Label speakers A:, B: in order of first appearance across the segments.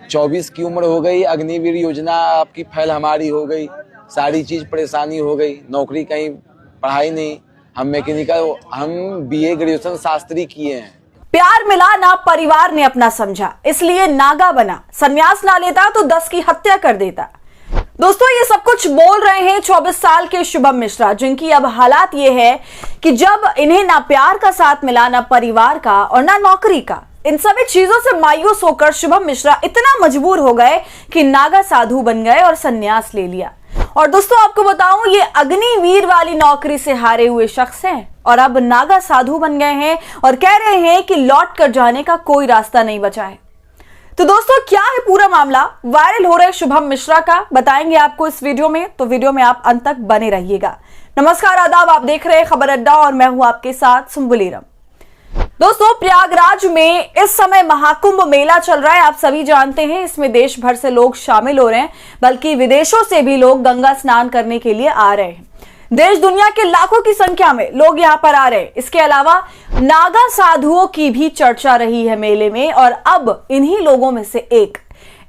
A: 24 की उम्र हो गई, अग्निवीर योजना आपकी फैल हमारी हो गई, सारी चीज परेशानी हो गई, नौकरी कहीं, पढ़ाई नहीं। हम मैकेनिकल, हम बीए ग्रेजुएशन शास्त्री किए हैं।
B: प्यार मिला ना परिवार ने अपना समझा, इसलिए नागा बना। संन्यास ना लेता तो 10 की हत्या कर देता। दोस्तों, ये सब कुछ बोल रहे हैं 24 साल के शुभम मिश्रा, जिनकी अब हालात ये है कि जब इन्हें ना प्यार का साथ मिला, ना परिवार का और ना नौकरी का, इन सभी चीजों से मायूस होकर शुभम मिश्रा इतना मजबूर हो गए कि नागा साधु बन गए और संन्यास ले लिया। और दोस्तों, आपको बताऊं, ये अग्निवीर वाली नौकरी से हारे हुए शख्स हैं और अब नागा साधु बन गए हैं और कह रहे हैं कि लौट कर जाने का कोई रास्ता नहीं बचा है। तो दोस्तों, क्या है पूरा मामला? वायरल हो रहे शुभम मिश्रा का बताएंगे आपको इस वीडियो में, तो वीडियो में आप अंत तक बने रहिएगा। नमस्कार, आदाब, आप देख रहे हैं खबर अड्डा और मैं हूं आपके साथ सुम्बुलीरम। दोस्तों, प्रयागराज में इस समय महाकुंभ मेला चल रहा है। आप सभी जानते हैं इसमें देश भर से लोग शामिल हो रहे हैं, बल्कि विदेशों से भी लोग गंगा स्नान करने के लिए आ रहे हैं। देश दुनिया के लाखों की संख्या में लोग यहां पर आ रहे हैं। इसके अलावा नागा साधुओं की भी चर्चा रही है मेले में, और अब इन्हीं लोगों में से एक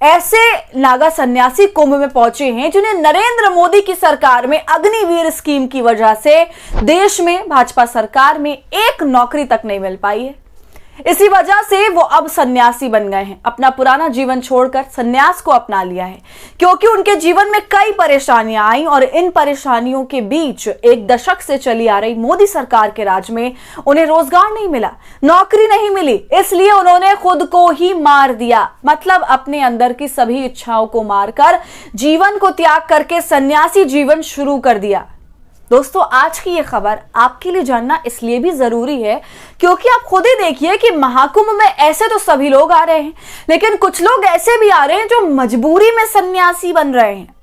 B: ऐसे नागा सन्यासी कुंभ में पहुंचे हैं जिन्हें नरेंद्र मोदी की सरकार में अग्निवीर स्कीम की वजह से देश में भाजपा सरकार में एक नौकरी तक नहीं मिल पाई है। इसी वजह से वो अब सन्यासी बन गए हैं। अपना पुराना जीवन छोड़कर सन्यास को अपना लिया है, क्योंकि उनके जीवन में कई परेशानियां आई और इन परेशानियों के बीच एक दशक से चली आ रही मोदी सरकार के राज में उन्हें रोजगार नहीं मिला, नौकरी नहीं मिली, इसलिए उन्होंने खुद को ही मार दिया। मतलब अपने अंदर की सभी इच्छाओं को मारकर जीवन को त्याग करके सन्यासी जीवन शुरू कर दिया। दोस्तों, आज की ये खबर आपके लिए जानना इसलिए भी जरूरी है क्योंकि आप खुद ही देखिए कि महाकुंभ में ऐसे तो सभी लोग आ रहे हैं, लेकिन कुछ लोग ऐसे भी आ रहे हैं जो मजबूरी में सन्यासी बन रहे हैं।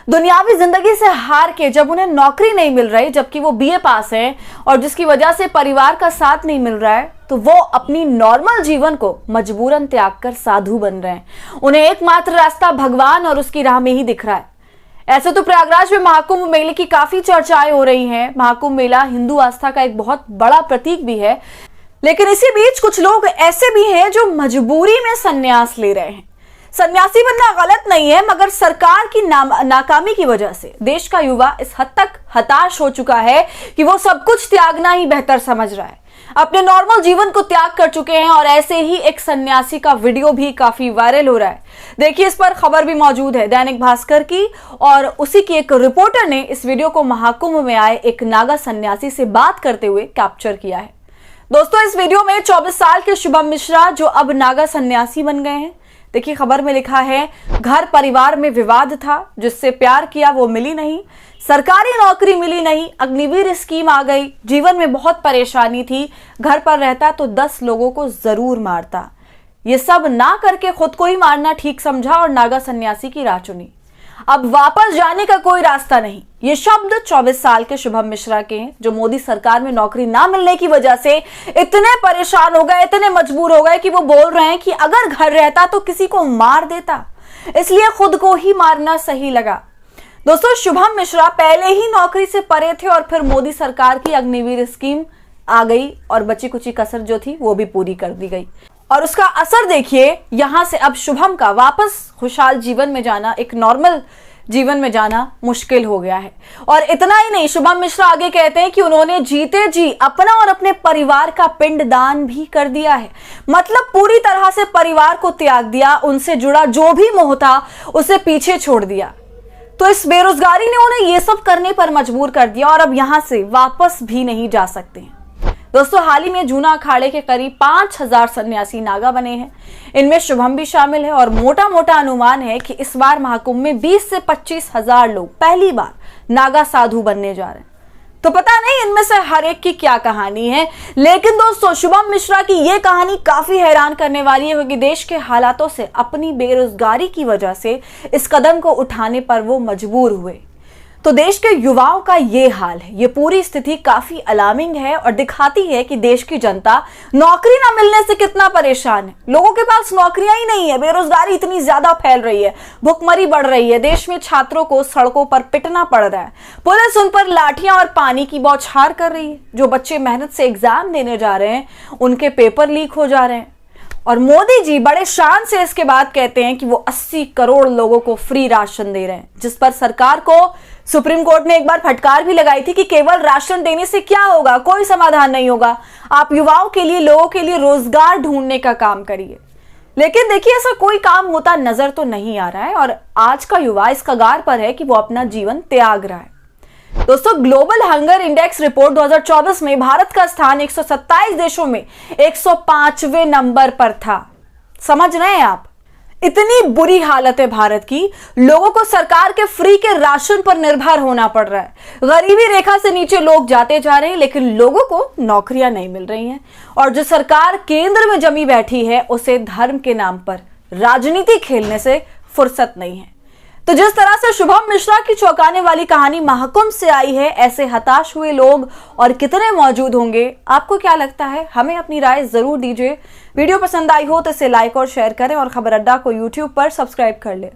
B: दुनियावी जिंदगी से हार के जब उन्हें नौकरी नहीं मिल रही, जबकि वो बीए पास हैं और जिसकी वजह से परिवार का साथ नहीं मिल रहा है, तो वो अपनी नॉर्मल जीवन को मजबूरन त्याग कर साधु बन रहे हैं। उन्हें एकमात्र रास्ता भगवान और उसकी राह में ही दिख रहा है। ऐसे तो प्रयागराज में महाकुंभ मेले की काफी चर्चाएं हो रही हैं। महाकुंभ मेला हिंदू आस्था का एक बहुत बड़ा प्रतीक भी है, लेकिन इसी बीच कुछ लोग ऐसे भी हैं जो मजबूरी में संन्यास ले रहे हैं। सन्यासी बनना गलत नहीं है, मगर सरकार की नाकामी की वजह से देश का युवा इस हद तक हताश हो चुका है कि वो सब कुछ त्यागना ही बेहतर समझ रहा है। अपने नॉर्मल जीवन को त्याग कर चुके हैं और ऐसे ही एक सन्यासी का वीडियो भी काफी वायरल हो रहा है। देखिए, इस पर खबर भी मौजूद है दैनिक भास्कर की, और उसी की एक रिपोर्टर ने इस वीडियो को महाकुंभ में आए एक नागा सन्यासी से बात करते हुए कैप्चर किया है। दोस्तों, इस वीडियो में 24 साल के शुभम मिश्रा जो अब नागा सन्यासी बन गए हैं। देखिए, खबर में लिखा है, घर परिवार में विवाद था, जिससे प्यार किया वो मिली नहीं, सरकारी नौकरी मिली नहीं, अग्निवीर स्कीम आ गई, जीवन में बहुत परेशानी थी, घर पर रहता तो 10 लोगों को जरूर मारता। ये सब ना करके खुद को ही मारना ठीक समझा और नागा सन्यासी की राह चुनी। अब वापस जाने का कोई रास्ता नहीं। ये शब्द 24 साल के शुभम मिश्रा के हैं, जो मोदी सरकार में नौकरी ना मिलने की वजह से इतने परेशान हो गए, इतने मजबूर हो गए कि वो बोल रहे हैं कि अगर घर रहता तो किसी को मार देता, इसलिए खुद को ही मारना सही लगा। दोस्तों, शुभम मिश्रा पहले ही नौकरी से परे थे और फिर मोदी सरकार की अग्निवीर स्कीम आ गई और बची कुची कसर जो थी वो भी पूरी कर दी गई, और उसका असर देखिए, यहां से अब शुभम का वापस खुशहाल जीवन में जाना, एक नॉर्मल जीवन में जाना मुश्किल हो गया है। और इतना ही नहीं, शुभम मिश्रा आगे कहते हैं कि उन्होंने जीते जी अपना और अपने परिवार का पिंडदान भी कर दिया है। मतलब पूरी तरह से परिवार को त्याग दिया, उनसे जुड़ा जो भी मोह था उसे पीछे छोड़ दिया। तो इस बेरोजगारी ने उन्हें ये सब करने पर मजबूर कर दिया और अब यहां से वापस भी नहीं जा सकते हैं। दोस्तों, हाल ही में जूना अखाड़े के करीब 5000 सन्यासी नागा बने हैं। इनमें शुभम भी शामिल है और मोटा मोटा अनुमान है कि इस बार महाकुंभ में 20 से 25 हजार लोग पहली बार नागा साधु बनने जा रहे हैं। तो पता नहीं इनमें से हर एक की क्या कहानी है, लेकिन दोस्तों, शुभम मिश्रा की यह कहानी काफी हैरान करने वाली है, क्योंकि देश के हालातों से, अपनी बेरोजगारी की वजह से इस कदम को उठाने पर वो मजबूर हुए। तो देश के युवाओं का ये हाल है। ये पूरी स्थिति काफी अलार्मिंग है और दिखाती है कि देश की जनता नौकरी ना मिलने से कितना परेशान है। लोगों के पास नौकरियां ही नहीं है, बेरोजगारी इतनी ज्यादा फैल रही है, भुखमरी बढ़ रही है, देश में छात्रों को सड़कों पर पिटना पड़ रहा है, पुलिस उन पर लाठियां और पानी की बौछार कर रही है, जो बच्चे मेहनत से एग्जाम देने जा रहे हैं उनके पेपर लीक हो जा रहे हैं, और मोदी जी बड़े शान से इसके बाद कहते हैं कि वो 80 करोड़ लोगों को फ्री राशन दे रहे हैं, जिस पर सरकार को सुप्रीम कोर्ट ने एक बार फटकार भी लगाई थी कि केवल राशन देने से क्या होगा, कोई समाधान नहीं होगा, आप युवाओं के लिए, लोगों के लिए रोजगार ढूंढने का काम करिए। लेकिन देखिए, ऐसा कोई काम होता नजर तो नहीं आ रहा है और आज का युवा इस कगार पर है कि वो अपना जीवन त्याग रहा है। दोस्तों, ग्लोबल हंगर इंडेक्स रिपोर्ट 2024 में भारत का स्थान 127 देशों में 105वें नंबर पर था। समझ रहे हैं आप, इतनी बुरी हालत है भारत की। लोगों को सरकार के फ्री के राशन पर निर्भर होना पड़ रहा है। गरीबी रेखा से नीचे लोग जाते जा रहे हैं, लेकिन लोगों को नौकरियां नहीं मिल रही हैं। और जो सरकार केंद्र में जमी बैठी है, उसे धर्म के नाम पर राजनीति खेलने से फुर्सत नहीं है। तो जिस तरह से शुभम मिश्रा की चौंकाने वाली कहानी महाकुंभ से आई है, ऐसे हताश हुए लोग और कितने मौजूद होंगे, आपको क्या लगता है? हमें अपनी राय जरूर दीजिए। वीडियो पसंद आई हो तो इसे लाइक और शेयर करें और खबर अड्डा को यूट्यूब पर सब्सक्राइब कर लें।